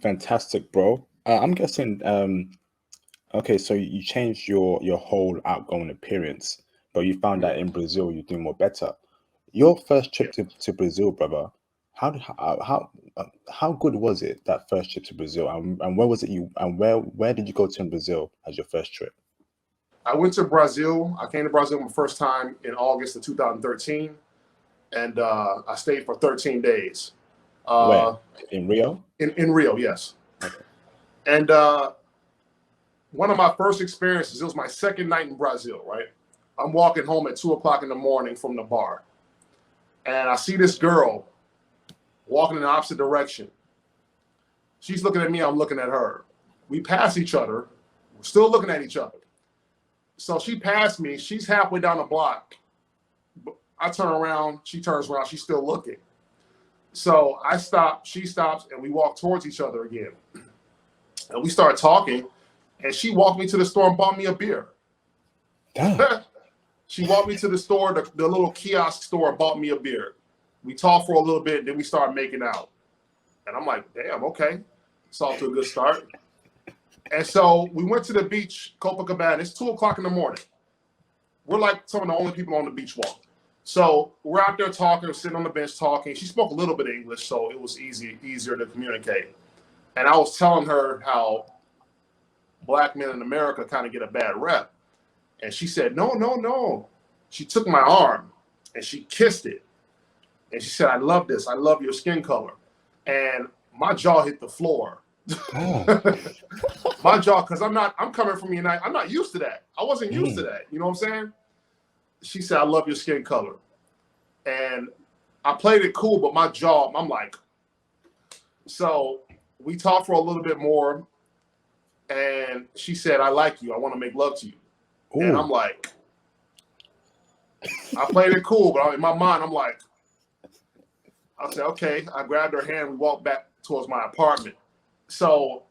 Fantastic, bro. I'm guessing. Okay, so you changed your whole outgoing appearance, but you found Mhm. that in Brazil you do more better. Your first Yeah. trip to Brazil, brother. How good was it that first trip to Brazil, and where was it you and where did you go to in Brazil as your first trip? I went to Brazil. I came to Brazil my first time in August of 2013, and I stayed for 13 days Where? uh, In Rio? in Rio, yes. Okay. And one of my first experiences, it was my second night in Brazil, right? I'm walking home at 2 o'clock in the morning from the bar, and I see this girl walking in the opposite direction. She's looking at me, I'm looking at her. We pass each other, we're still looking at each other. So she passed me, she's halfway down the block. I turn around, she turns around, she's still looking. So I stop, she stops, and we walk towards each other again. And we start talking, and she walked me to the store and bought me a beer. Damn. She walked me to the store, the little kiosk store, and bought me a beer. We talked for a little bit, then we started making out. And I'm like, damn, okay. It's off to a good start. And so we went to the beach, Copacabana. It's 2 o'clock in the morning. We're like some of the only people on the beach walk. So we're out there talking, sitting on the bench talking. She spoke a little bit of English, so it was easier to communicate. And I was telling her how black men in America kind of get a bad rep. And she said, no, no, no. She took my arm and she kissed it. And she said, I love this. I love your skin color. And my jaw hit the floor. Damn. My jaw, because I'm coming from the United, I'm not used to that. I wasn't used to Mm. that. You know what I'm saying? She said, I love your skin color. And I played it cool, but my jaw, I'm like, so we talked for a little bit more. And she said, I like you. I want to make love to you. And I'm Ooh. like, I played it cool, but in my mind, I'm like, I said, okay. I grabbed her hand. We walked back towards my apartment. So,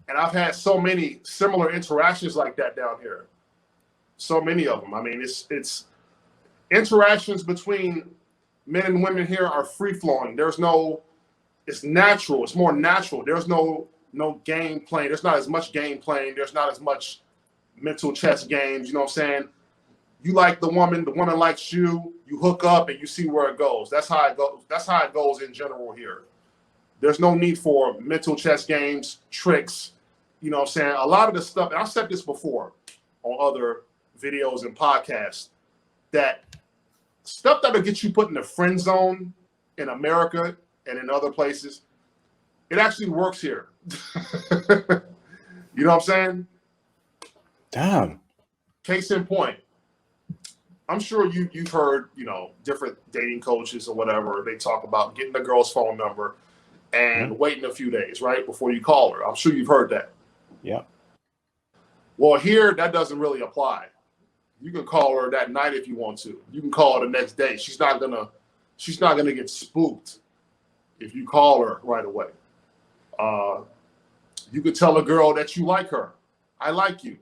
and I've had so many similar interactions like that down here. So many of them. I mean, it's interactions between men and women here are free flowing. There's no, it's natural. It's more natural. There's no game playing. There's not as much game playing. There's not as much mental chess games. You know what I'm saying? You like the woman likes you. You hook up and you see where it goes. That's how it goes. That's how it goes in general here. There's no need for mental chess games, tricks. You know what I'm saying? A lot of the stuff, and I've said this before on other videos and podcasts, that stuff that'll get you put in the friend zone in America and in other places, it actually works here. You know what I'm saying? Damn. Case in point, I'm sure you've heard, different dating coaches or whatever. They talk about getting the girl's phone number Hmm. and waiting a few days, right, before you call her. I'm sure you've heard that. Yeah. Well, here that doesn't really apply. You can call her that night if you want to. You can call her the next day. She's not gonna get spooked if you call her right away. Uh, you could tell a girl that you like her. I like you,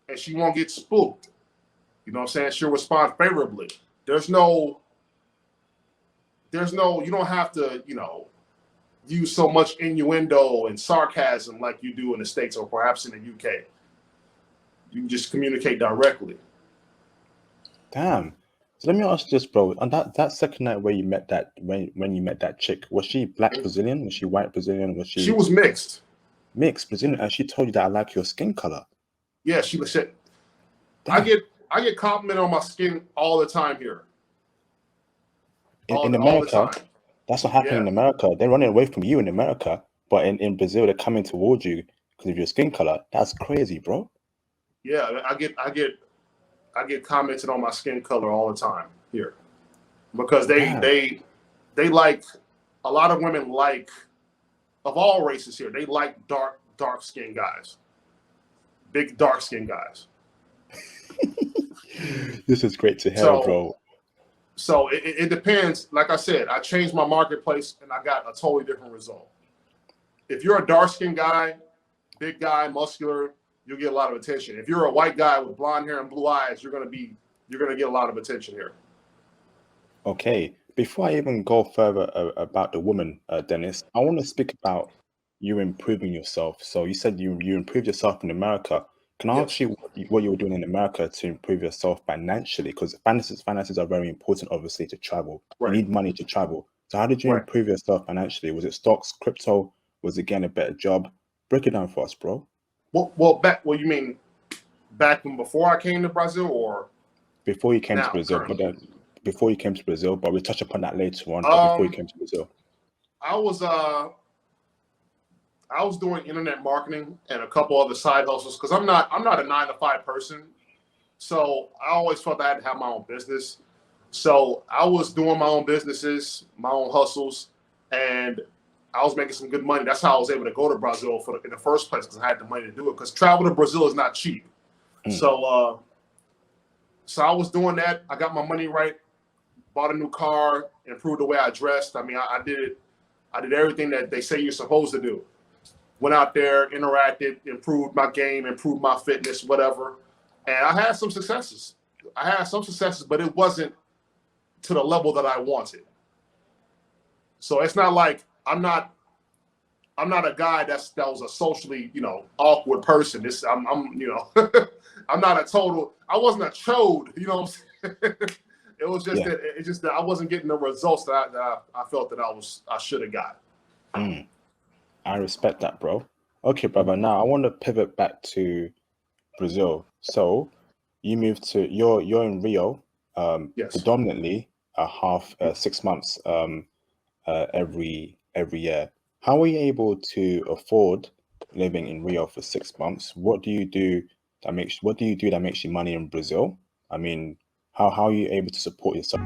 and she won't get spooked. You know what I'm saying? She'll respond favorably. There's no, you don't have to, use so much innuendo and sarcasm like you do in the States or perhaps in the UK. You can just communicate directly. Damn. So let me ask you this, bro. On that second night where you met that when you met that chick, was she black Brazilian? Was she white Brazilian? Was She she was mixed. mixed Brazilian? And she told you that I like your skin color. Yeah, she was said, I Damn. get I get complimented on my skin all the time here. In All the America, time. that's not happening Yeah. in America. They're running away from you in America, but in Brazil, they're coming towards you because of your skin color. That's crazy, bro. Yeah. I get commented on my skin color all the time here. Because they Damn. they they like a lot of women like of all races here, they like dark skinned guys. Big dark skinned guys. This is great to hear, So bro. so it depends. Like I said, I changed my marketplace and I got a totally different result. If you're a dark skinned guy, big guy, muscular, you'll get a lot of attention. If you're a white guy with blonde hair and blue eyes, you're gonna get a lot of attention here. Okay. Before I even go further about the woman, Dennis, I want to speak about you're improving yourself. So you said you improved yourself in America. Can I ask Yes, you what you were doing in America to improve yourself financially? Because finances are very important, obviously, to travel. You right, need money to travel. So how did you right. improve yourself financially? Was it stocks, crypto? Was it getting a better job? Break it down for us, bro. Well, you mean back when before I came to Brazil or Before you came to now Brazil, but currently? then before you came to Brazil, but we'll touch upon that later on. But before you Um, came to Brazil, I was I was doing internet marketing and a couple other side hustles because I'm not a 9 to 5 person. So I always felt I had to have my own business. So I was doing my own businesses, my own hustles, and I was making some good money. That's how I was able to go to Brazil in the first place because I had the money to do it. Because travel to Brazil is not cheap. mm, So I was doing that. I got my money right, bought a new car, improved the way I dressed. I mean, I did it. I did everything that they say you're supposed to do. Went out there, interacted, improved my game, improved my fitness, whatever. And I had some successes. But it wasn't to the level that I wanted. So it's not like I'm not a guy that was a socially, awkward person. I'm not a total. I wasn't a chode. You know what I'm saying? It was just yeah. that I wasn't getting the results that I felt that I should have got. Mm. I respect that, bro. Okay, brother. Now I want to pivot back to Brazil. So you moved to you're in Rio, Yes. predominantly a half 6 months every year. How are you able to afford living in Rio for 6 months? What do you do that makes you money in Brazil? I mean, how are you able to support yourself?